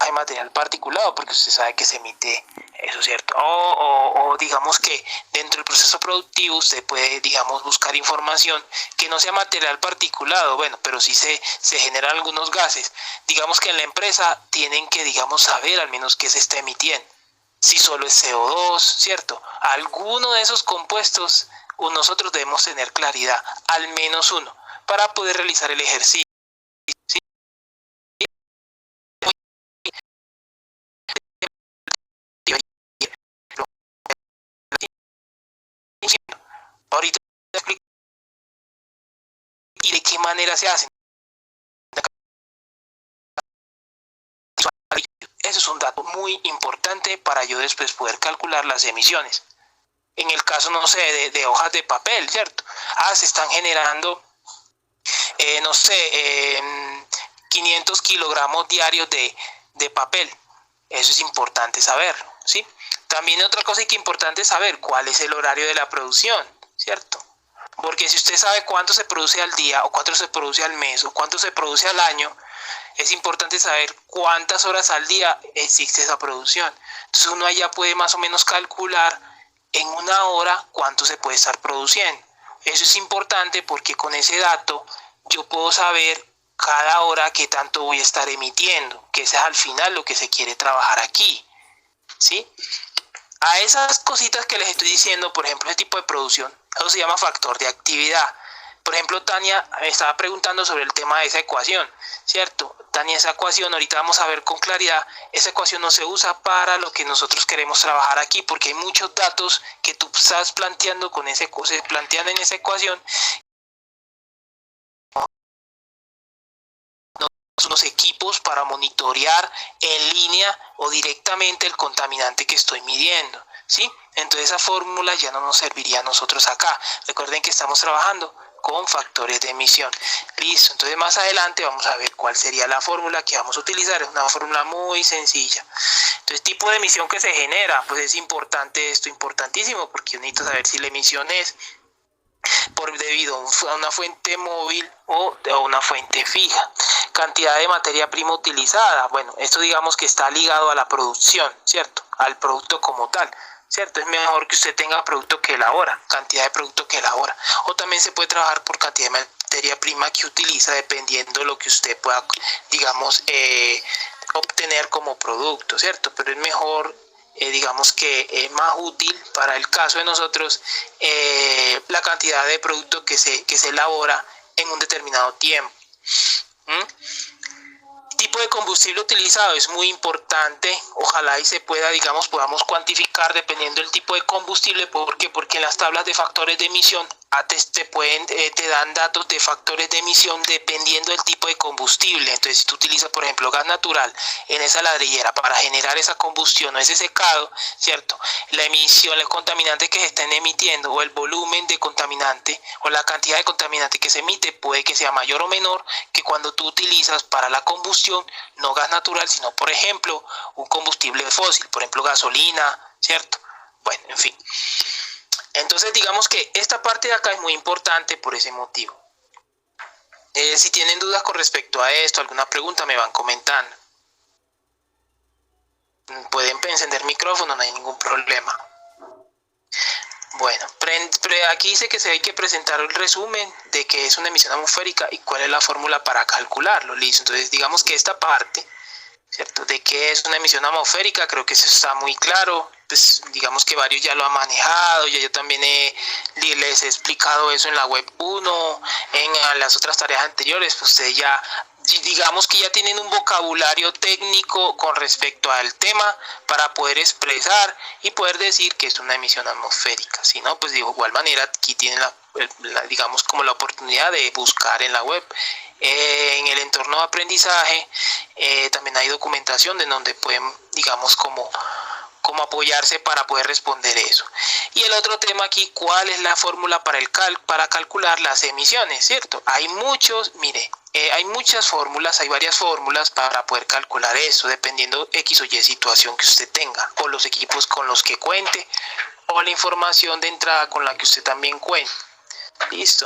de material particulado, porque usted sabe que se emite eso, ¿cierto? O digamos que dentro del proceso productivo usted puede, digamos, buscar información que no sea material particulado, bueno, pero sí se generan algunos gases. Digamos que en la empresa tienen que, digamos, saber al menos qué se está emitiendo. Si solo es CO2, ¿cierto? Alguno de esos compuestos nosotros debemos tener claridad, al menos uno, para poder realizar el ejercicio. ¿Sí? Ahorita explico y de qué manera se hacen. Eso es un dato muy importante para yo después poder calcular las emisiones. En el caso, no sé, de hojas de papel, ¿cierto? Se están generando, no sé, 500 kilogramos diarios de papel. Eso es importante saberlo, ¿sí? También otra cosa que es importante saber, cuál es el horario de la producción, ¿cierto? Porque si usted sabe cuánto se produce al día, o cuánto se produce al mes, o cuánto se produce al año, es importante saber cuántas horas al día existe esa producción. Entonces uno allá puede más o menos calcular en una hora cuánto se puede estar produciendo. Eso es importante porque con ese dato yo puedo saber cada hora qué tanto voy a estar emitiendo, que ese es al final lo que se quiere trabajar aquí, ¿sí? A esas cositas que les estoy diciendo, por ejemplo, ese tipo de producción, eso se llama factor de actividad. Por ejemplo, Tania me estaba preguntando sobre el tema de esa ecuación, ¿cierto? Tania, esa ecuación, ahorita vamos a ver con claridad, esa ecuación no se usa para lo que nosotros queremos trabajar aquí, porque hay muchos datos que tú estás planteando con se plantean en esa ecuación, unos equipos para monitorear en línea o directamente el contaminante que estoy midiendo, ¿sí? Entonces esa fórmula ya no nos serviría a nosotros acá. Recuerden que estamos trabajando con factores de emisión. Listo, entonces más adelante vamos a ver cuál sería la fórmula que vamos a utilizar. Es una fórmula muy sencilla. Entonces, tipo de emisión que se genera, pues es importante esto, importantísimo, porque yo necesito saber si la emisión es debido a una fuente móvil o a una fuente fija. Cantidad de materia prima utilizada, bueno, esto digamos que está ligado a la producción, ¿cierto? Al producto como tal, ¿cierto? Es mejor que usted tenga producto que elabora, cantidad de producto que elabora. O también se puede trabajar por cantidad de materia prima que utiliza, dependiendo de lo que usted pueda, digamos, obtener como producto, ¿cierto? Pero es mejor, digamos que es más útil para el caso de nosotros la cantidad de producto que se elabora en un determinado tiempo. Tipo de combustible utilizado es muy importante, ojalá y se pueda, digamos, podamos cuantificar dependiendo del tipo de combustible. ¿Por qué? Porque en las tablas de factores de emisión te dan datos de factores de emisión dependiendo del tipo de combustible. Entonces, si tú utilizas, por ejemplo, gas natural en esa ladrillera para generar esa combustión o ese secado, ¿cierto? La emisión, el contaminante que se estén emitiendo o el volumen de contaminante o la cantidad de contaminante que se emite puede que sea mayor o menor que cuando tú utilizas para la combustión no gas natural, sino, por ejemplo, un combustible fósil, por ejemplo, gasolina, ¿cierto? Bueno, en fin. Entonces digamos que esta parte de acá es muy importante por ese motivo. Si tienen dudas con respecto a esto, alguna pregunta, me van comentando. Pueden encender micrófono, no hay ningún problema. Bueno, aquí dice que se hay que presentar el resumen de qué es una emisión atmosférica y cuál es la fórmula para calcularlo. Listo, entonces digamos que esta parte, ¿cierto? De qué es una emisión atmosférica, creo que eso está muy claro. Pues digamos que varios ya lo han manejado, ya yo también les he explicado eso en la web 1, en las otras tareas anteriores, pues ustedes ya, digamos que ya tienen un vocabulario técnico con respecto al tema para poder expresar y poder decir que es una emisión atmosférica. Si no, pues de igual manera aquí tienen digamos como la oportunidad de buscar en la web. En el entorno de aprendizaje también hay documentación de donde pueden, digamos, como apoyarse para poder responder eso. Y el otro tema aquí, ¿cuál es la fórmula para calcular las emisiones? ¿Cierto? Hay muchos, mire, hay muchas fórmulas, hay varias fórmulas para poder calcular eso, dependiendo X o Y situación que usted tenga, o los equipos con los que cuente, o la información de entrada con la que usted también cuente. Listo.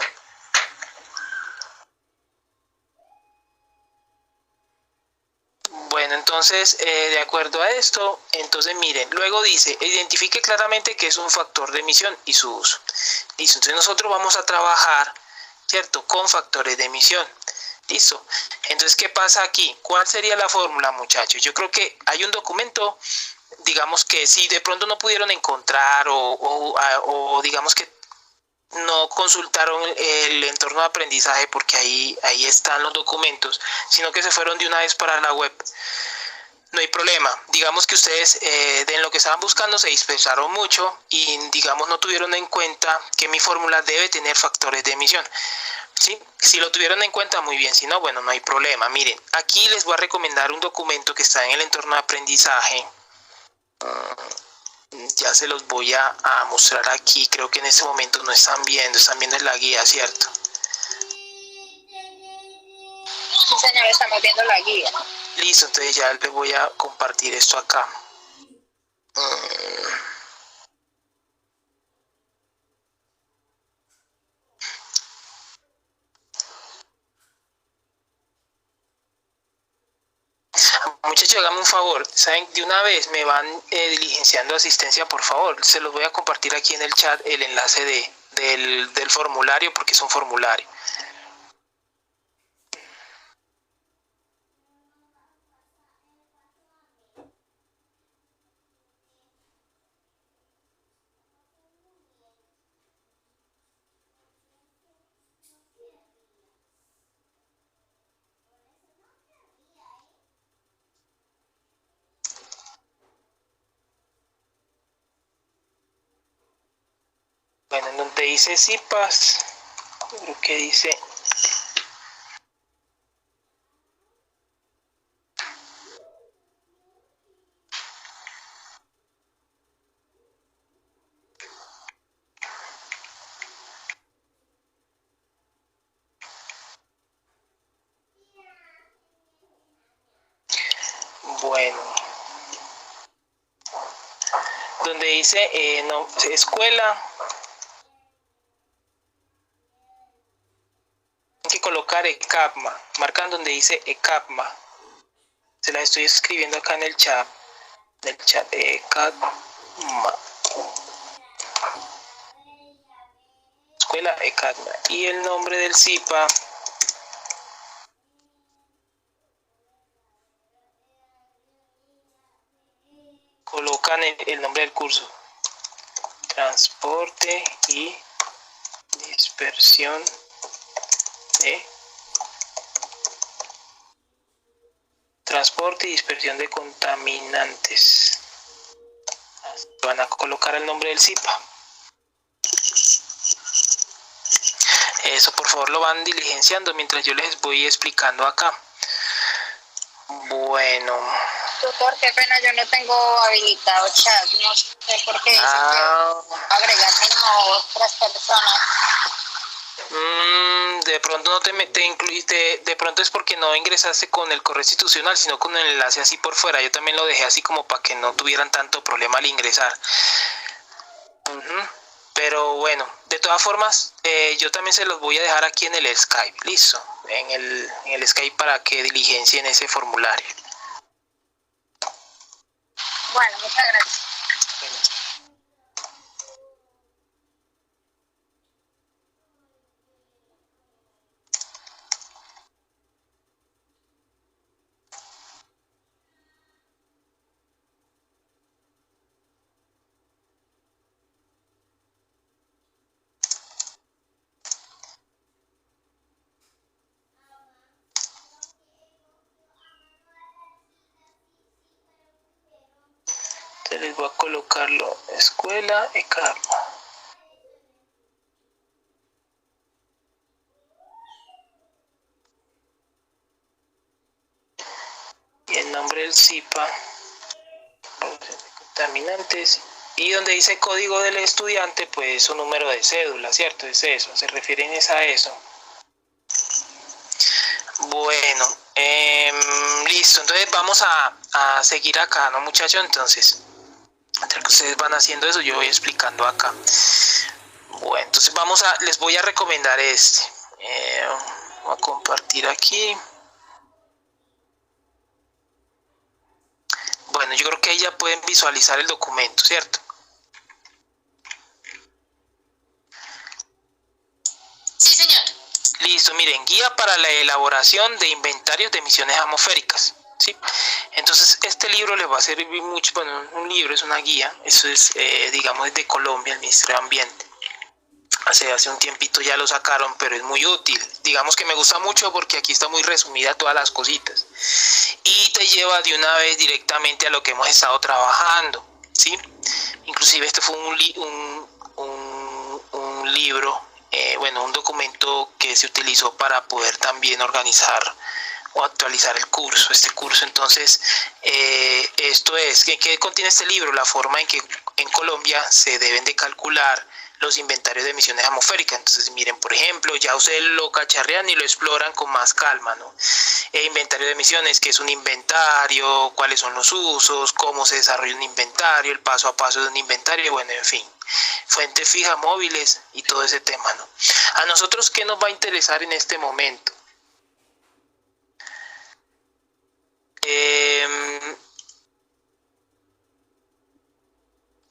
Bueno, Bueno, entonces, de acuerdo a esto, entonces miren, luego dice, identifique claramente qué es un factor de emisión y su uso. Listo, entonces nosotros vamos a trabajar, ¿cierto?, con factores de emisión. Listo. Entonces, ¿qué pasa aquí? ¿Cuál sería la fórmula, muchachos? Yo creo que hay un documento, digamos que si de pronto no pudieron encontrar o digamos que no consultaron el entorno de aprendizaje porque ahí están los documentos, sino que se fueron de una vez para la web. No hay problema. Digamos que ustedes de lo que estaban buscando se dispersaron mucho y digamos no tuvieron en cuenta que mi fórmula debe tener factores de emisión. ¿Sí? Si lo tuvieron en cuenta, muy bien. Si no, bueno, no hay problema. Miren, aquí les voy a recomendar un documento que está en el entorno de aprendizaje. Ya se los voy a mostrar aquí. Creo que en este momento no están viendo en la guía, ¿cierto? Sí, señor, estamos viendo la guía. Listo, entonces ya les voy a compartir esto acá. Muchachos, háganme un favor, ¿saben? De una vez me van diligenciando asistencia, por favor. Se los voy a compartir aquí en el chat el enlace del formulario, porque es un formulario. Bueno, en donde dice CIPAS, creo que dice... Bueno, donde dice no, escuela, hay que colocar ECAPMA, marcan donde dice ECAPMA. Se la estoy escribiendo acá en el chat. ECAPMA. Escuela ECAPMA. Y el nombre del CIPA. Colocan el nombre del curso. Transporte y dispersión de contaminantes. Van a colocar el nombre del CIPA. Eso por favor lo van diligenciando mientras yo les voy explicando acá. Bueno. Tutor, qué pena, yo no tengo habilitado chat, no sé por qué dice que agregar mismo otras personas. De pronto no te incluiste, de pronto es porque no ingresaste con el correo institucional, sino con el enlace así por fuera. Yo también lo dejé así como para que no tuvieran tanto problema al ingresar. Pero bueno, de todas formas, yo también se los voy a dejar aquí en el Skype, listo, en el Skype para que diligencien ese formulario. Bueno, muchas gracias. Les voy a colocarlo escuela ECAPMA. Y el nombre del CIPA, contaminantes, y donde dice código del estudiante, pues su número de cédula, ¿cierto? Es eso, se refieren a eso. Bueno, listo, entonces vamos a seguir acá, ¿no, muchachos? Entonces, entre que ustedes van haciendo eso, yo voy explicando acá. Bueno, entonces les voy a recomendar este. Voy a compartir aquí. Bueno, yo creo que ahí ya pueden visualizar el documento, ¿cierto? Sí, señor. Listo, miren, guía para la elaboración de inventarios de emisiones atmosféricas, ¿sí? Entonces, este libro les va a servir mucho. Bueno, un libro es una guía, eso es, digamos, es de Colombia, el Ministerio de Ambiente. Hace un tiempito ya lo sacaron, pero es muy útil. Digamos que me gusta mucho porque aquí está muy resumida todas las cositas. Y te lleva de una vez directamente a lo que hemos estado trabajando, ¿sí? Inclusive este fue un libro, bueno, un documento que se utilizó para poder también organizar o actualizar el curso, este curso. Entonces, esto es, ¿qué contiene este libro? La forma en que en Colombia se deben de calcular los inventarios de emisiones atmosféricas. Entonces, miren, por ejemplo, ya ustedes lo cacharrean y lo exploran con más calma, ¿no? Inventario de emisiones, ¿qué es un inventario? ¿Cuáles son los usos? ¿Cómo se desarrolla un inventario? El paso a paso de un inventario, bueno, en fin. Fuentes fijas, móviles y todo ese tema, ¿no? A nosotros, ¿qué nos va a interesar en este momento?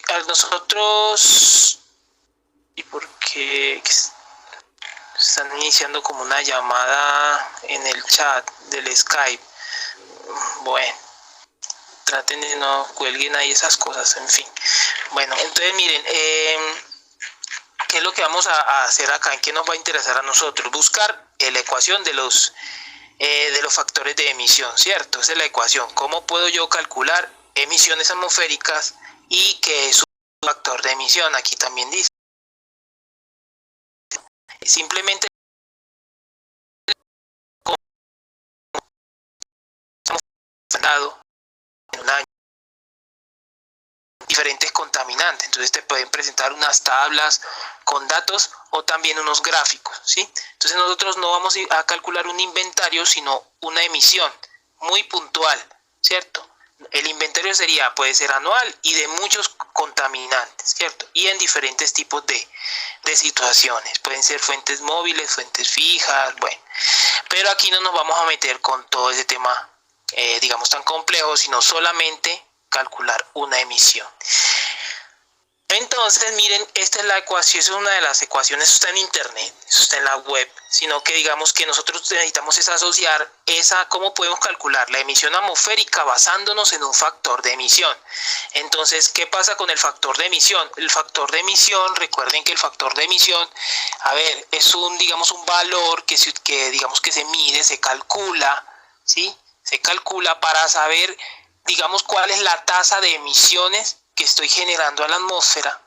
A nosotros, y porque están iniciando como una llamada en el chat del Skype, bueno, traten de no cuelguen ahí esas cosas, en fin. Bueno, entonces miren, ¿qué es lo que vamos a hacer acá? ¿En qué nos va a interesar a nosotros? Buscar la ecuación de los factores de emisión, ¿cierto? Esa es la ecuación. ¿Cómo puedo yo calcular emisiones atmosféricas y qué es un factor de emisión? Aquí también dice. Simplemente en un año diferentes contaminantes. Entonces te pueden presentar unas tablas con datos o también unos gráficos, ¿sí? Entonces nosotros no vamos a calcular un inventario, sino una emisión muy puntual, ¿cierto? El inventario puede ser anual y de muchos contaminantes, ¿cierto? Y en diferentes tipos de situaciones. Pueden ser fuentes móviles, fuentes fijas, bueno. Pero aquí no nos vamos a meter con todo ese tema, digamos, tan complejo, sino solamente calcular una emisión. Entonces, miren, esta es la ecuación, es una de las ecuaciones, eso está en internet, eso está en la web, sino que digamos que nosotros necesitamos es asociar cómo podemos calcular la emisión atmosférica basándonos en un factor de emisión. Entonces, ¿qué pasa con el factor de emisión? El factor de emisión, recuerden que el factor de emisión, a ver, es digamos, un valor que digamos que se mide, se calcula, ¿sí? Se calcula para saber, digamos, cuál es la tasa de emisiones que estoy generando a la atmósfera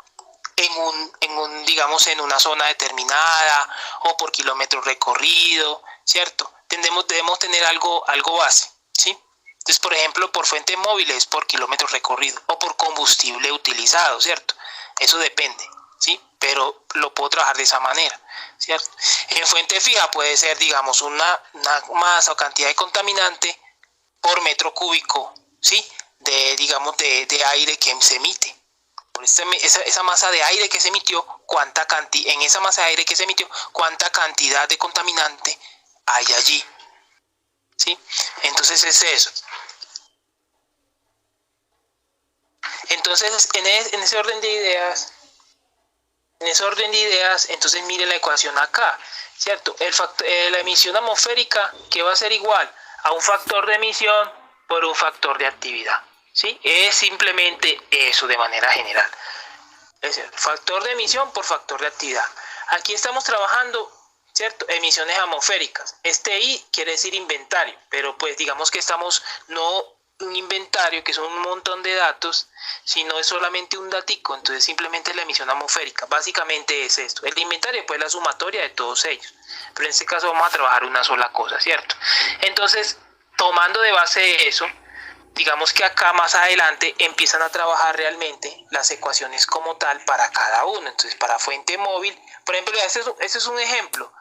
digamos, en una zona determinada o por kilómetro recorrido, ¿cierto? Debemos tener algo base, ¿sí? Entonces, por ejemplo, por fuentes móviles, por kilómetro recorrido o por combustible utilizado, ¿cierto? Eso depende, ¿sí? Pero lo puedo trabajar de esa manera, ¿cierto? En fuente fija puede ser, digamos, una masa o cantidad de contaminante por metro cúbico, ¿sí? Digamos, de aire que se emite. Por esa masa de aire que se emitió, en esa masa de aire que se emitió, cuánta cantidad de contaminante hay allí, ¿sí? Entonces es eso. Entonces, en ese orden de ideas, entonces miren la ecuación acá, ¿cierto? La emisión atmosférica, que va a ser igual a un factor de emisión por un factor de actividad, ¿sí? Es simplemente eso de manera general. Es decir, factor de emisión por factor de actividad. Aquí estamos trabajando, ¿cierto? Emisiones atmosféricas. Este I quiere decir inventario, pero pues digamos que estamos no un inventario que son un montón de datos, sino es solamente un datico, entonces simplemente la emisión atmosférica. Básicamente es esto. El inventario pues es la sumatoria de todos ellos, pero en este caso vamos a trabajar una sola cosa, ¿cierto? Entonces, tomando de base eso, digamos que acá más adelante empiezan a trabajar realmente las ecuaciones como tal para cada uno. Entonces, para fuente móvil, por ejemplo, este es un ejemplo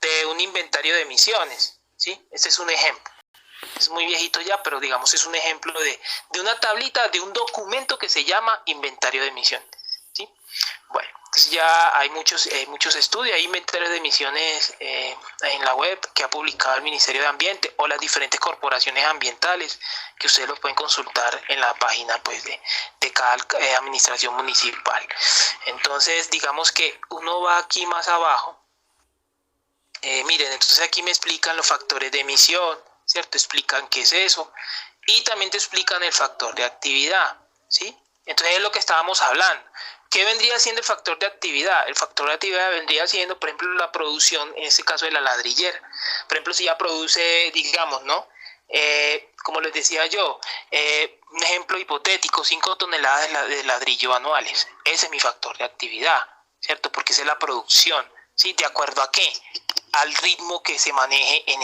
de un inventario de emisiones, ¿sí? Este es un ejemplo. Es muy viejito ya, pero digamos es un ejemplo de una tablita, de un documento que se llama inventario de emisión, ¿sí? Bueno, Entonces ya hay muchos estudios, hay inventarios de emisiones en la web que ha publicado el Ministerio de Ambiente o las diferentes corporaciones ambientales que ustedes los pueden consultar en la página pues de cada administración municipal. Entonces digamos que uno va aquí más abajo. Miren, entonces aquí me explican los factores de emisión, ¿cierto? Explican qué es eso y también te explican el factor de actividad, ¿sí? Entonces es lo que estábamos hablando. ¿Qué vendría siendo el factor de actividad? El factor de actividad vendría siendo, por ejemplo, la producción, en este caso de la ladrillera. Por ejemplo, si ya produce, digamos, ¿no? Como les decía yo, un ejemplo hipotético, 5 toneladas de ladrillo anuales. Ese es mi factor de actividad, ¿cierto? Porque esa es la producción, ¿sí? ¿De acuerdo a qué? Al ritmo que se maneje en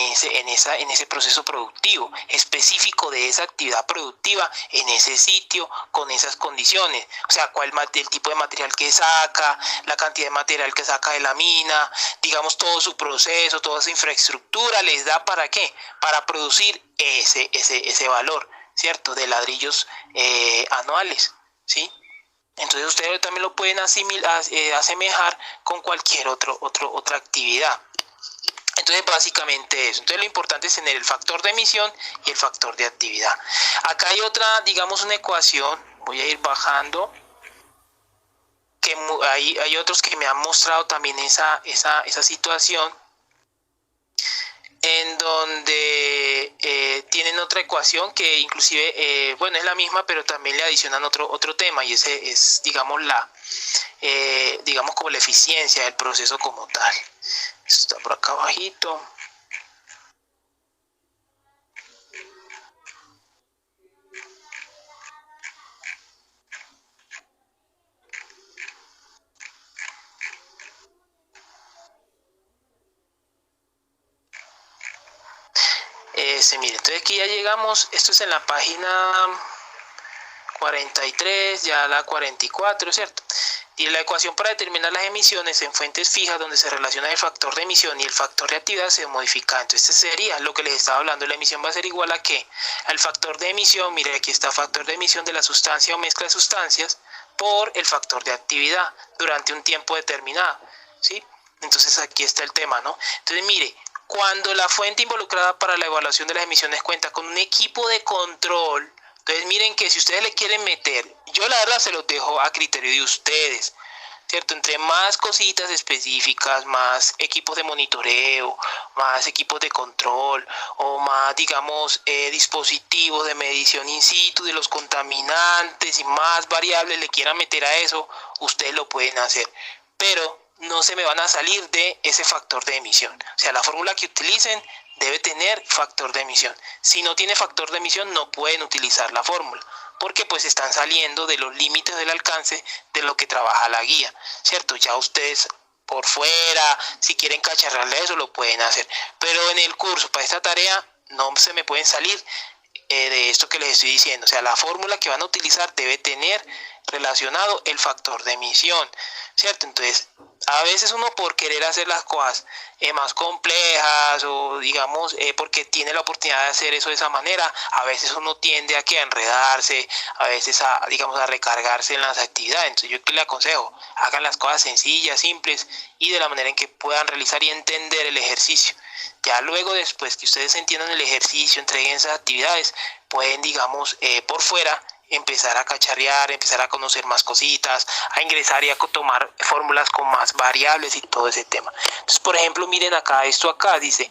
ese proceso productivo, específico de esa actividad productiva en ese sitio, con esas condiciones. O sea, el tipo de material que saca, la cantidad de material que saca de la mina, digamos, todo su proceso, toda esa infraestructura, les da ¿para qué? Para producir ese valor, ¿cierto? De ladrillos anuales, ¿sí? Entonces ustedes también lo pueden asemejar con cualquier otra actividad. Entonces básicamente eso. Entonces lo importante es tener el factor de emisión y el factor de actividad. Acá hay otra, digamos, una ecuación. Voy a ir bajando. Que hay otros que me han mostrado también esa situación. En donde tienen otra ecuación que inclusive, bueno, es la misma, pero también le adicionan otro tema. Y ese es, digamos, digamos como la eficiencia del proceso como tal. Esto está por acá abajito. Mire, entonces aquí ya llegamos, esto es en la página 43, ya la 44, ¿cierto? Y la ecuación para determinar las emisiones en fuentes fijas donde se relaciona el factor de emisión y el factor de actividad se modifica. Entonces este sería lo que les estaba hablando. La emisión va a ser igual a ¿qué? Al factor de emisión, mire aquí está factor de emisión de la sustancia o mezcla de sustancias por el factor de actividad durante un tiempo determinado, ¿sí? Entonces aquí está el tema, ¿no? Entonces mire, cuando la fuente involucrada para la evaluación de las emisiones cuenta con un equipo de control, entonces miren que si ustedes le quieren meter, yo la verdad se los dejo a criterio de ustedes, ¿cierto? Entre más cositas específicas, más equipos de monitoreo, más equipos de control o más, digamos, dispositivos de medición in situ de los contaminantes y más variables le quieran meter a eso, ustedes lo pueden hacer. Pero no se me van a salir de ese factor de emisión. O sea, la fórmula que utilicen debe tener factor de emisión. Si no tiene factor de emisión, no pueden utilizar la fórmula, porque pues están saliendo de los límites del alcance de lo que trabaja la guía, ¿cierto? Ya ustedes por fuera, si quieren cacharrarle eso, lo pueden hacer. Pero en el curso, para esta tarea, no se me pueden salir de esto que les estoy diciendo. O sea, la fórmula que van a utilizar debe tener relacionado el factor de emisión, ¿cierto? Entonces, a veces uno por querer hacer las cosas más complejas o digamos porque tiene la oportunidad de hacer eso de esa manera, a veces uno tiende a enredarse, a veces digamos a recargarse en las actividades. Entonces yo que le aconsejo, hagan las cosas sencillas, simples y de la manera en que puedan realizar y entender el ejercicio. Ya luego, después que ustedes entiendan el ejercicio, entreguen esas actividades, pueden, digamos, por fuera empezar a cacharrear, empezar a conocer más cositas, a ingresar y a tomar fórmulas con más variables y todo ese tema. Entonces, por ejemplo, miren acá, esto acá dice,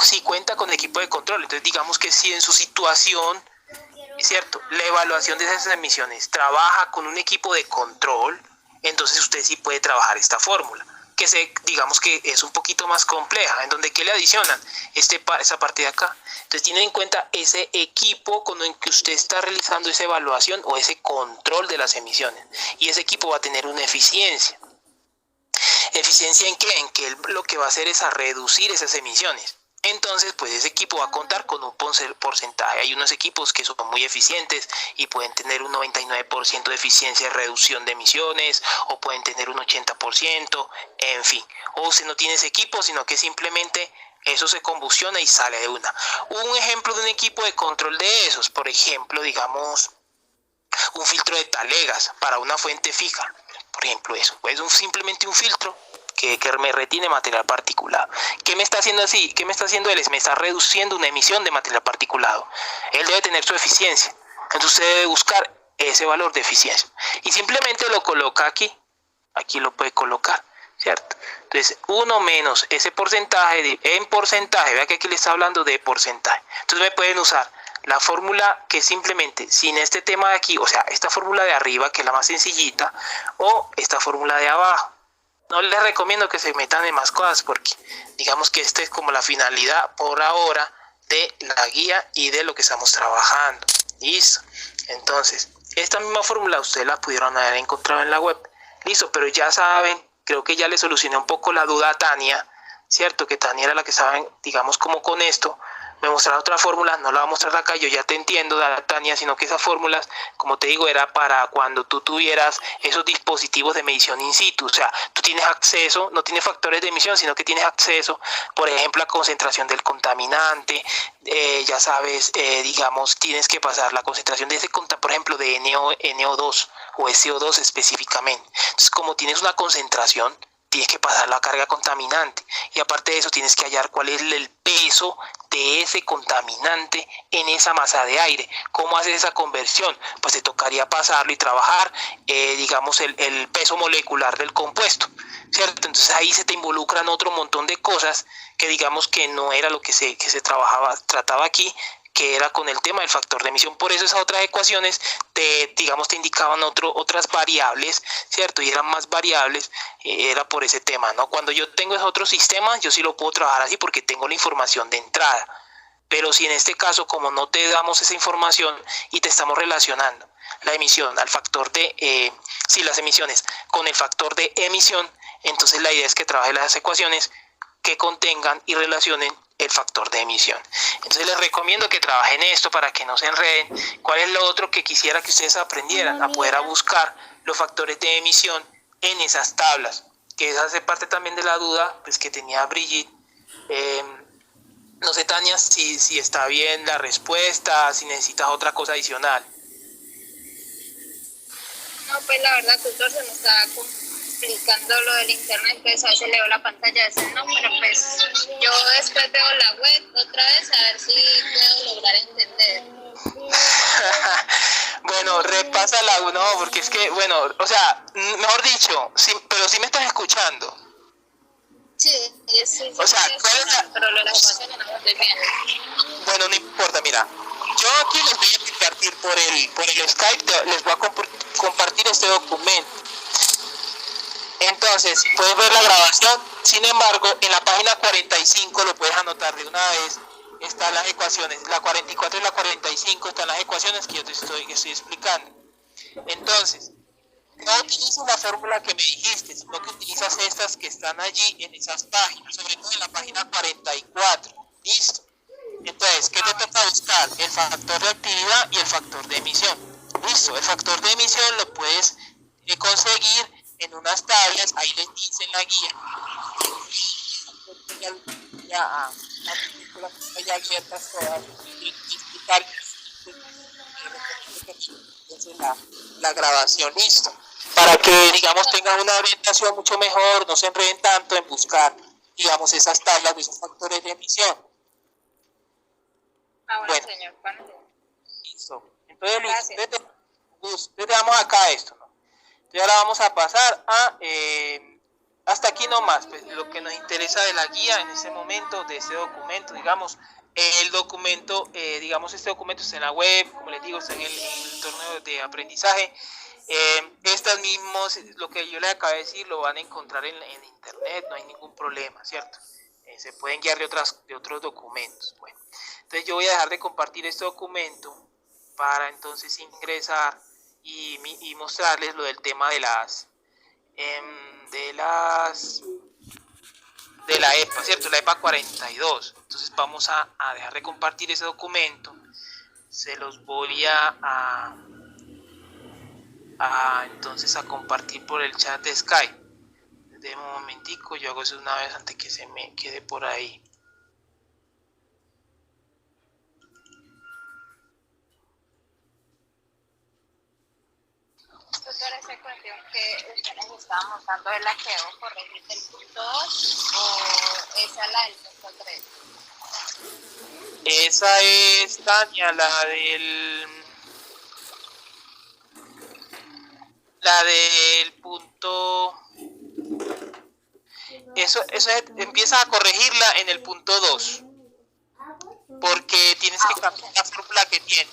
si cuenta con equipo de control, entonces digamos que si en su situación, es cierto, la evaluación de esas emisiones trabaja con un equipo de control, entonces usted sí puede trabajar esta fórmula, que digamos que es un poquito más compleja, en donde ¿qué le adicionan? Esa parte de acá. Entonces tienen en cuenta ese equipo con el que usted está realizando esa evaluación o ese control de las emisiones. Y ese equipo va a tener una eficiencia. ¿Eficiencia en qué? En que lo que va a hacer es a reducir esas emisiones. Entonces, pues ese equipo va a contar con un porcentaje. Hay unos equipos que son muy eficientes y pueden tener un 99% de eficiencia de reducción de emisiones, o pueden tener un 80%, en fin. O si no tienes equipo, sino que simplemente eso se combustiona y sale de una. Un ejemplo de un equipo de control de esos, por ejemplo, digamos, un filtro de talegas para una fuente fija. por ejemplo eso, es simplemente un filtro que me retiene material particulado. ¿Qué me está haciendo así? ¿Qué me está haciendo él? Me está reduciendo una emisión de material particulado. Él debe tener su eficiencia, entonces usted debe buscar ese valor de eficiencia y simplemente lo coloca aquí lo puede colocar, ¿cierto? Entonces 1 menos ese porcentaje en porcentaje, vea que aquí le está hablando de porcentaje, entonces me pueden usar la fórmula que simplemente sin este tema de aquí, o sea, esta fórmula de arriba que es la más sencillita, o esta fórmula de abajo. No les recomiendo que se metan en más cosas porque digamos que esta es como la finalidad por ahora de la guía y de lo que estamos trabajando. Listo. Entonces, esta misma fórmula ustedes la pudieron haber encontrado en la web. Listo, pero ya saben, creo que ya le solucioné un poco la duda a Tania, ¿cierto? Que Tania era la que estaba, digamos, como con esto. Me mostraron otra fórmula, no la voy a mostrar acá, yo ya te entiendo, Tania, sino que esas fórmulas, como te digo, era para cuando tú tuvieras esos dispositivos de medición in situ, o sea, tú tienes acceso, no tienes factores de emisión, sino que tienes acceso, por ejemplo, a concentración del contaminante, ya sabes, digamos, tienes que pasar la concentración de ese contaminante, por ejemplo, de NO2 o SO2 específicamente. Entonces, como tienes una concentración, tienes que pasar la carga contaminante y aparte de eso tienes que hallar cuál es el peso de ese contaminante en esa masa de aire. ¿Cómo haces esa conversión? Pues te tocaría pasarlo y trabajar, digamos, el peso molecular del compuesto, ¿cierto? Entonces ahí se te involucran otro montón de cosas que digamos que no era lo que se trataba aquí, que era con el tema del factor de emisión. Por eso esas otras ecuaciones te indicaban otras variables, ¿cierto? Y eran más variables, era por ese tema, ¿no? Cuando yo tengo esos otros sistemas, yo sí lo puedo trabajar así porque tengo la información de entrada. Pero si en este caso, como no te damos esa información y te estamos relacionando la emisión al factor de, las emisiones con el factor de emisión, entonces la idea es que trabaje las ecuaciones que contengan y relacionen el factor de emisión. Entonces les recomiendo que trabajen esto para que no se enreden. ¿Cuál es lo otro que quisiera que ustedes aprendieran? A poder buscar los factores de emisión en esas tablas, que esa hace parte también de la duda pues, que tenía Brigitte. No sé, Tania, si está bien la respuesta, si necesitas otra cosa adicional. No, pues la verdad, tutor, se me está explicando lo del internet, pues a veces leo la pantalla, a veces no, pero pues yo después veo la web otra vez a ver si puedo lograr entender. Bueno, repásala, no, porque es que, bueno, o sea, mejor dicho, sí, pero sí me estás escuchando. Sí, o sea, pero lo de las ecuaciones no lo estoy viendo. Bueno, no importa, mira, yo aquí les voy a compartir por el Skype, les voy a compartir este documento. Entonces, puedes ver la grabación, sin embargo, en la página 45 lo puedes anotar de una vez, están las ecuaciones, la 44 y la 45 están las ecuaciones que yo te estoy explicando. Entonces, no utilizas la fórmula que me dijiste, sino que utilizas estas que están allí en esas páginas, sobre todo en la página 44. ¿Listo? Entonces, ¿qué te toca buscar? El factor de actividad y el factor de emisión. ¿Listo? El factor de emisión lo puedes conseguir en unas tablas, ahí les dice en la guía. Ya abiertas todas y explicar la grabación, listo. Para que, digamos, tengan una orientación mucho mejor, no se enreden tanto en buscar, digamos, esas tablas de esos factores de emisión. Bueno, señor. Listo. Entonces, le damos acá esto, ¿no? Entonces ahora vamos a pasar a hasta aquí nomás, pues lo que nos interesa de la guía en este momento, de este documento, digamos, el documento, digamos, este documento está en la web, como les digo, está en el torneo de aprendizaje. Estas mismos, lo que yo les acabo de decir, lo van a encontrar en internet, no hay ningún problema, ¿cierto? Se pueden guiar de otros documentos. Bueno, entonces yo voy a dejar de compartir este documento para entonces ingresar y mostrarles lo del tema de la EPA, ¿cierto? La EPA 42. Entonces vamos a dejar de compartir ese documento. Se los voy entonces a compartir por el chat de Skype. De un momentico, yo hago eso una vez antes que se me quede por ahí. Doctora, esa cuestión que les estábamos dando es la que debo corregir del punto 2 o esa la del punto 3. Esa es, Tania, la del punto. Eso empieza a corregirla en el punto 2, porque tienes que cambiar la fórmula que tiene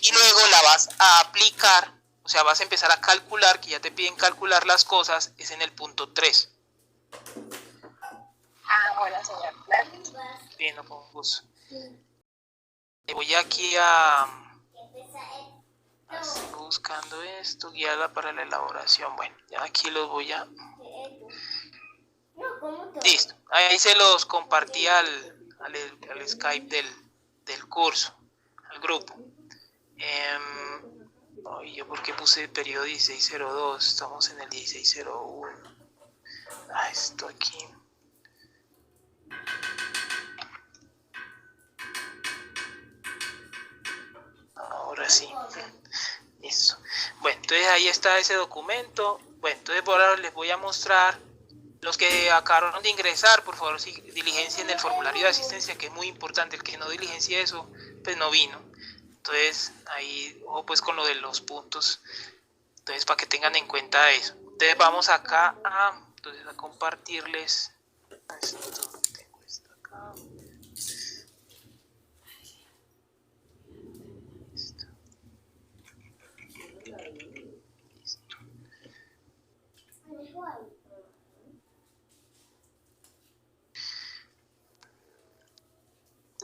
y luego la vas a aplicar, o sea, vas a empezar a calcular, que ya te piden calcular las cosas, es en el punto 3. Bueno, señor, gracias. Bien, no, con gusto. Voy aquí a buscando esto, guiada para la elaboración. Bueno, ya aquí los voy a... Listo, ahí se los compartí al Skype del curso, al grupo. Yo porque puse periodo 1602, estamos en el 1601. Esto aquí. Ahora sí. Listo. Bueno, entonces ahí está ese documento. Bueno, entonces ahora les voy a mostrar. Los que acabaron de ingresar, por favor, diligencien el formulario de asistencia, que es muy importante. El que no diligencie eso, pues no vino. Entonces, ahí, ojo pues con lo de los puntos. Entonces, para que tengan en cuenta eso. Entonces, vamos acá a compartirles. Esto, tengo esto acá. Listo. Listo.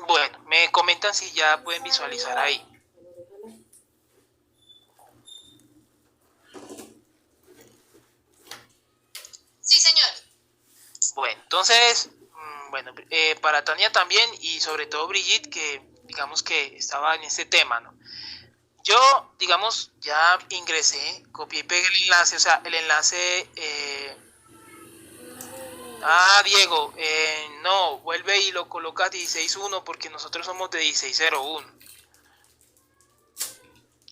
Bueno, me comentan si ya pueden visualizar ahí. Sí, señor. Bueno, entonces, para Tania también y sobre todo Brigitte, que digamos que estaba en este tema, ¿no? Yo, digamos, ya ingresé, copié y pegué el enlace, o sea, el enlace... Diego, no, vuelve y lo colocas 16.1 porque nosotros somos de 16.01.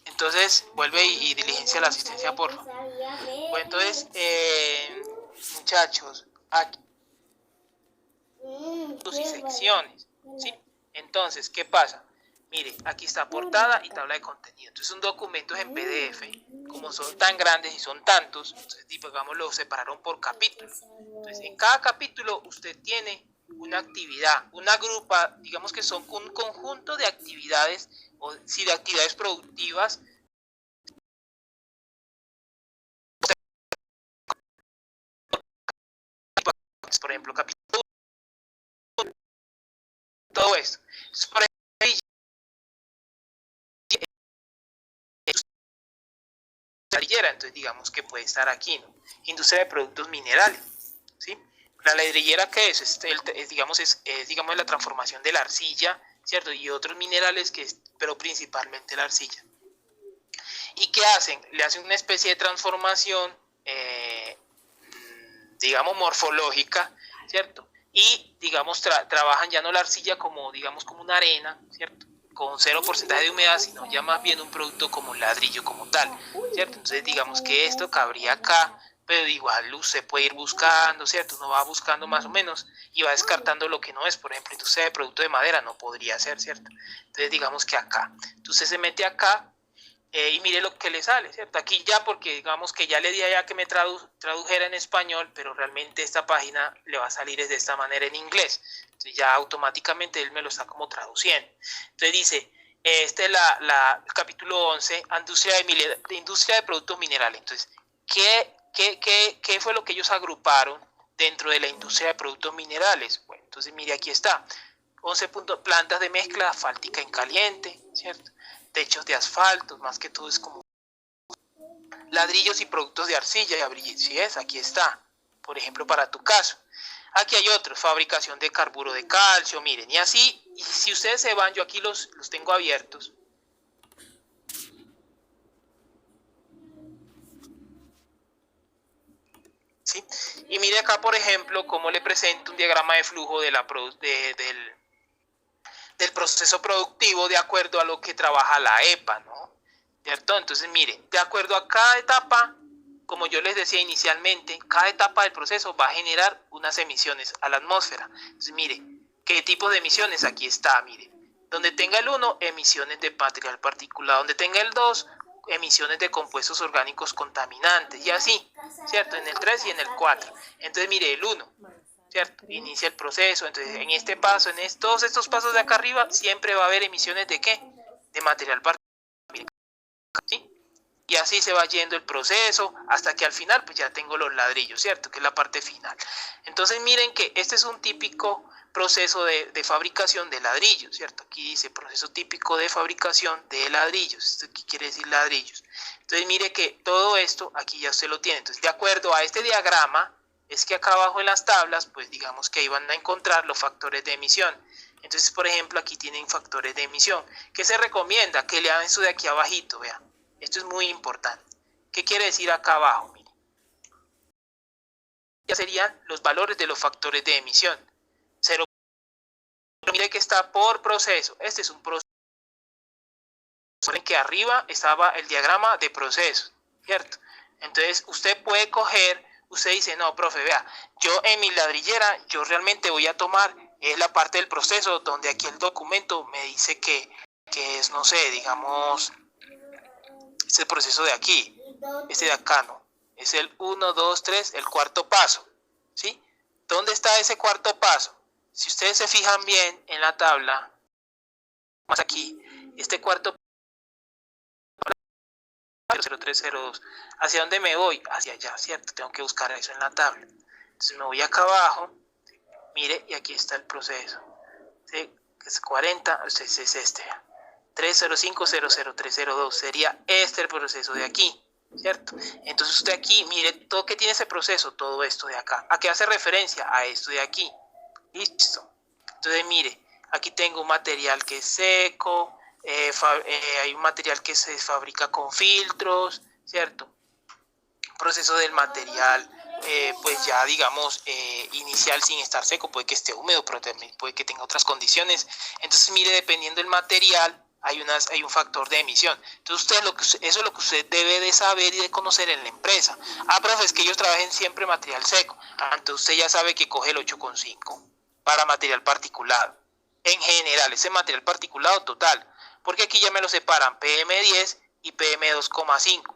Entonces, vuelve y diligencia la asistencia, por favor. Bueno, entonces, muchachos, aquí y secciones, ¿sí? Entonces, ¿qué pasa? Mire, aquí está portada y tabla de contenido. Entonces, son documentos en PDF. Como son tan grandes y son tantos, entonces, digamos, los separaron por capítulos. Entonces, en cada capítulo usted tiene una actividad, una grupa, digamos que son un conjunto de actividades, o si de actividades productivas. Por ejemplo, capítulo 1, todo esto. Entonces, por ejemplo, entonces digamos que puede estar aquí, ¿no? Industria de productos minerales, ¿sí? La ladrillera, ¿qué es? Digamos la transformación de la arcilla, ¿cierto? Y otros minerales, pero principalmente la arcilla. ¿Y qué hacen? Le hacen una especie de transformación, digamos, morfológica, ¿cierto? Y, digamos, trabajan ya no la arcilla como, digamos, como una arena, ¿cierto? Con 0% de humedad, sino ya más bien un producto como ladrillo como tal, ¿cierto? Entonces, digamos que esto cabría acá, pero igual usted puede ir buscando, ¿cierto? Uno va buscando más o menos y va descartando lo que no es. Por ejemplo, industria de producto de madera no podría ser, ¿cierto? Entonces, digamos que acá. Entonces, se mete acá y mire lo que le sale, ¿cierto? Aquí ya, porque digamos que ya le di allá que me tradujera en español, pero realmente esta página le va a salir de esta manera en inglés. Entonces ya automáticamente él me lo está como traduciendo. Entonces dice, este es el capítulo 11, industria de productos minerales. Entonces, ¿qué fue lo que ellos agruparon dentro de la industria de productos minerales? Bueno, entonces mire, aquí está. 11 puntos, plantas de mezcla asfáltica en caliente, ¿cierto? Techos de asfalto, más que todo es como ladrillos y productos de arcilla, ¿sí es? Aquí está, por ejemplo, para tu caso. Aquí hay otros, fabricación de carburo de calcio, miren, y así, y si ustedes se van, yo aquí los tengo abiertos. ¿Sí? Y mire acá, por ejemplo, cómo le presento un diagrama de flujo del proceso productivo de acuerdo a lo que trabaja la EPA, ¿no? ¿Cierto? Entonces, mire, de acuerdo a cada etapa, como yo les decía inicialmente, cada etapa del proceso va a generar unas emisiones a la atmósfera. Entonces, mire, ¿qué tipo de emisiones? Aquí está, mire. Donde tenga el 1, emisiones de material particulado. Donde tenga el 2, emisiones de compuestos orgánicos contaminantes. Y así, ¿cierto? En el 3 y en el 4. Entonces, mire, el 1, ¿cierto? Inicia el proceso. Entonces, en este paso, todos estos pasos de acá arriba, siempre va a haber emisiones de ¿qué? De material particulado. ¿Sí? Y así se va yendo el proceso hasta que al final pues ya tengo los ladrillos, ¿cierto? Que es la parte final. Entonces miren que este es un típico proceso de fabricación de ladrillos, ¿cierto? Aquí dice proceso típico de fabricación de ladrillos. Esto aquí quiere decir ladrillos. Entonces mire que todo esto aquí ya usted lo tiene. Entonces de acuerdo a este diagrama es que acá abajo en las tablas pues digamos que ahí van a encontrar los factores de emisión. Entonces por ejemplo aquí tienen factores de emisión. ¿Qué se recomienda? Que lean eso de aquí abajito, vean. Esto es muy importante. ¿Qué quiere decir acá abajo? Mire. Ya serían los valores de los factores de emisión. Pero mire que está por proceso. Este es un proceso. Miren que arriba estaba el diagrama de procesos, ¿cierto? Entonces usted puede coger, usted dice, no, profe, vea, yo en mi ladrillera, yo realmente voy a tomar la parte del proceso donde aquí el documento me dice que es, no sé, digamos, este proceso de aquí, este de acá, ¿no? Es el 1, 2, 3, el cuarto paso, ¿sí? ¿Dónde está ese cuarto paso? Si ustedes se fijan bien en la tabla, más aquí, este cuarto paso, 0302, ¿hacia dónde me voy? Hacia allá, ¿cierto? Tengo que buscar eso en la tabla. Entonces me voy acá abajo, mire, y aquí está el proceso, ¿sí? Es 40, es este, 305-00302, sería este el proceso de aquí, ¿cierto? Entonces usted aquí, mire, todo que tiene ese proceso, todo esto de acá, ¿a qué hace referencia? A esto de aquí, listo. Entonces mire, aquí tengo un material que es seco, hay un material que se fabrica con filtros, ¿cierto? Proceso del material, pues ya digamos inicial sin estar seco, puede que esté húmedo, pero también puede que tenga otras condiciones. Entonces mire, dependiendo del material, hay un factor de emisión. Entonces eso es lo que usted debe de saber y de conocer en la empresa. Profe, es que ellos trabajen siempre material seco. Entonces usted ya sabe que coge el 8,5 para material particulado. En general, ese material particulado total. Porque aquí ya me lo separan PM10 y PM2,5.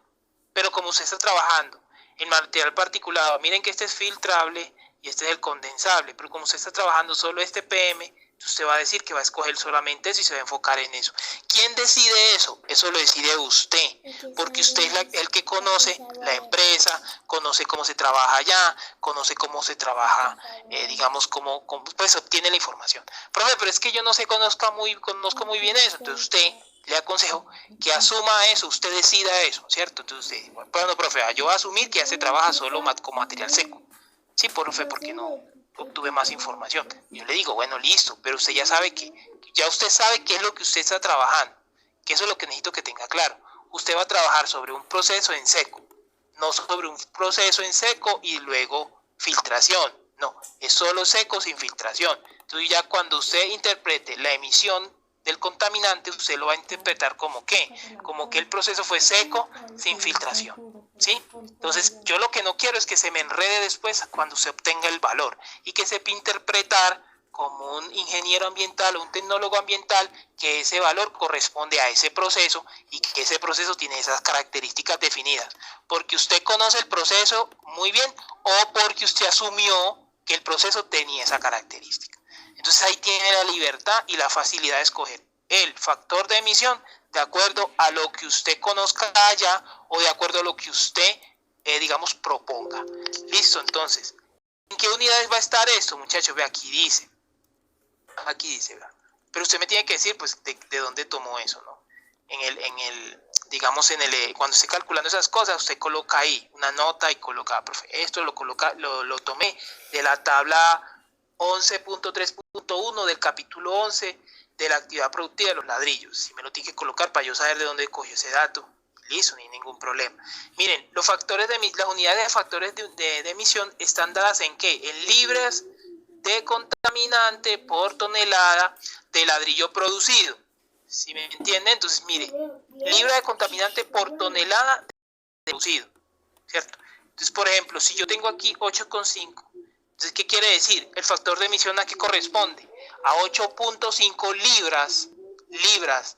Pero como usted está trabajando en material particulado, miren que este es filtrable y este es el condensable. Pero como usted está trabajando solo este PM, usted va a decir que va a escoger solamente eso y se va a enfocar en eso. ¿Quién decide eso? Eso lo decide usted, porque usted es el que conoce la empresa, conoce cómo se trabaja allá, conoce cómo se trabaja, digamos, cómo pues obtiene la información. Profe, pero es que yo no sé, conozco muy bien eso. Entonces usted, le aconsejo que asuma eso, usted decida eso, ¿cierto? Entonces usted, bueno, profe, yo voy a asumir que ya se trabaja solo con material seco. Sí, profe, porque no obtuve más información. Yo le digo, bueno, listo, pero usted ya sabe ya usted sabe qué es lo que usted está trabajando, que eso es lo que necesito que tenga claro. Usted va a trabajar sobre un proceso en seco, no sobre un proceso en seco y luego filtración, no, es solo seco sin filtración. Entonces ya cuando usted interprete la emisión del contaminante, usted lo va a interpretar como que el proceso fue seco sin filtración, ¿sí? Entonces yo lo que no quiero es que se me enrede después cuando se obtenga el valor y que sepa interpretar como un ingeniero ambiental o un tecnólogo ambiental que ese valor corresponde a ese proceso y que ese proceso tiene esas características definidas, porque usted conoce el proceso muy bien o porque usted asumió que el proceso tenía esa característica. Entonces ahí tiene la libertad y la facilidad de escoger el factor de emisión de acuerdo a lo que usted conozca allá o de acuerdo a lo que usted, digamos, proponga. Listo, entonces, ¿en qué unidades va a estar esto, muchachos? Ve, aquí dice, vea. Pero usted me tiene que decir, pues, de dónde tomó eso, ¿no? Digamos, cuando esté calculando esas cosas, usted coloca ahí una nota y coloca, profe, esto lo tomé de la tabla 11.3.1 del capítulo 11 de la actividad productiva de los ladrillos. Si me lo tiene que colocar para yo saber de dónde cogió ese dato, listo, ni ningún problema. Miren, las unidades de factores de emisión están dadas en ¿qué? En libras de contaminante por tonelada de ladrillo producido. ¿Sí me entienden? Entonces, mire, libra de contaminante por tonelada de producido. ¿cierto? Entonces, por ejemplo, si yo tengo aquí 8,5, entonces, ¿qué quiere decir? El factor de emisión ¿a qué corresponde? A 8,5 libras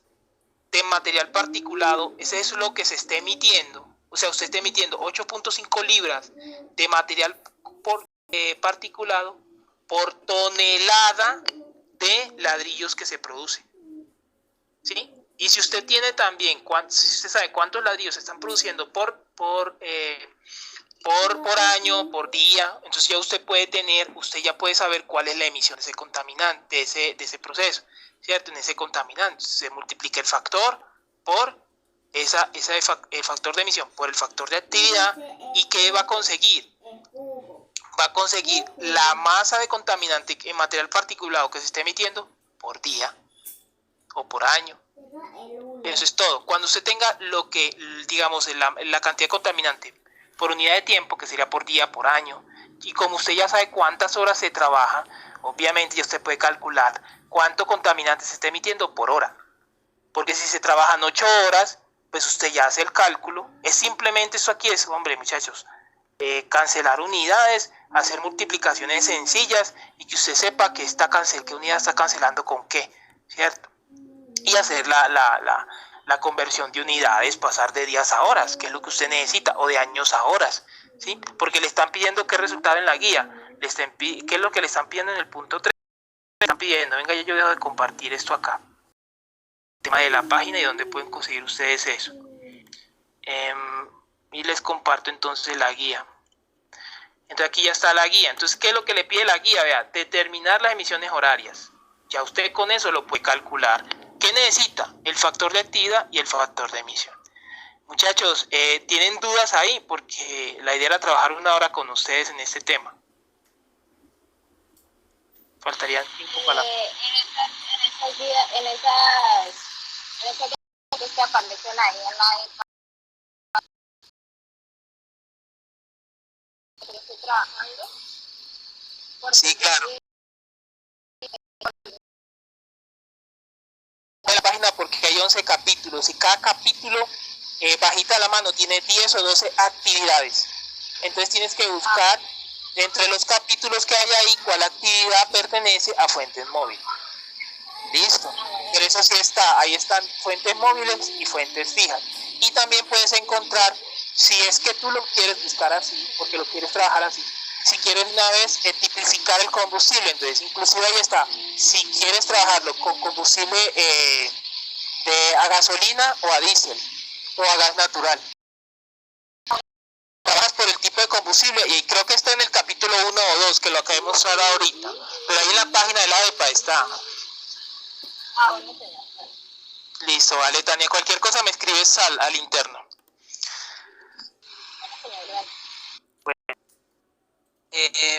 de material particulado. Ese es lo que se está emitiendo. O sea, usted está emitiendo 8,5 libras de material particulado por tonelada de ladrillos que se produce. ¿Sí? Y si usted tiene también, si usted sabe cuántos ladrillos se están produciendo por año, por día, entonces ya usted ya puede saber cuál es la emisión de ese contaminante, de ese proceso, ¿cierto? En ese contaminante se multiplica el factor por el factor de emisión, por el factor de actividad. ¿Y qué va a conseguir? Va a conseguir la masa de contaminante en material particulado que se esté emitiendo por día o por año. Eso es todo. Cuando usted tenga lo que, digamos, la cantidad de contaminante por unidad de tiempo, que sería por día, por año, y como usted ya sabe cuántas horas se trabaja, obviamente ya usted puede calcular cuánto contaminante se está emitiendo por hora. Porque si se trabajan 8 horas, pues usted ya hace el cálculo. Es simplemente eso aquí, es, hombre, muchachos, cancelar unidades, hacer multiplicaciones sencillas y que usted sepa qué unidad está cancelando con qué, ¿cierto? Y hacer la conversión de unidades, pasar de días a horas, que es lo que usted necesita, o de años a horas, ¿sí? Porque le están pidiendo qué resultado en la guía, qué es lo que le están pidiendo en el punto 3, le están pidiendo, venga, yo dejo de compartir esto acá, el tema de la página y dónde pueden conseguir ustedes eso. Y les comparto entonces la guía. Entonces aquí ya está la guía. Entonces, ¿qué es lo que le pide la guía? Vea, determinar las emisiones horarias. Ya usted con eso lo puede calcular. ¿Qué necesita? El factor de actividad y el factor de emisión. Muchachos, ¿tienen dudas ahí? Porque la idea era trabajar 1 hora con ustedes en este tema. Faltarían 5 para la... En esas que aparecen ahí en la que estoy trabajando. Sí, claro. En la página porque hay 11 capítulos y cada capítulo, bajita a la mano, tiene 10 o 12 actividades. Entonces tienes que buscar entre los capítulos que hay ahí cuál actividad pertenece a fuentes móviles. Listo. Pero eso sí está, ahí están fuentes móviles y fuentes fijas. Y también puedes encontrar, si es que tú lo quieres buscar así, porque lo quieres trabajar así, si quieres una vez tipificar el combustible, entonces inclusive ahí está, si quieres trabajarlo con combustible a gasolina o a diésel o a gas natural. Trabajas por el tipo de combustible y creo que está en el capítulo 1 o 2 que lo acabé de mostrar ahorita, pero ahí en la página de la EPA está. Bueno, Listo, vale, Tania, cualquier cosa me escribes al interno.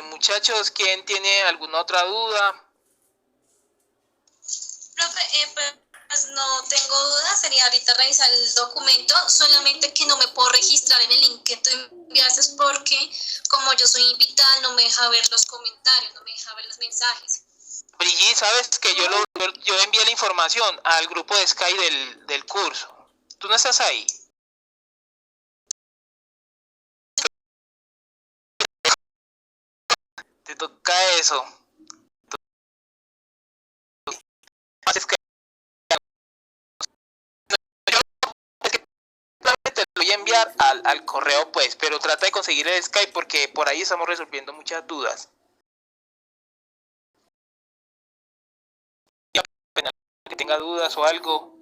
Muchachos, ¿quién tiene alguna otra duda? Profe, pues no tengo duda, sería ahorita revisar el documento, solamente que no me puedo registrar en el link que tú enviaste porque como yo soy invitada no me deja ver los comentarios, no me deja ver los mensajes. Brigitte, sabes que yo envié la información al grupo de Sky del curso. ¿Tú no estás ahí? Te toca eso. Es que te lo voy a enviar al correo, pues, pero trata de conseguir el Skype porque por ahí estamos resolviendo muchas dudas. Que tenga dudas o algo,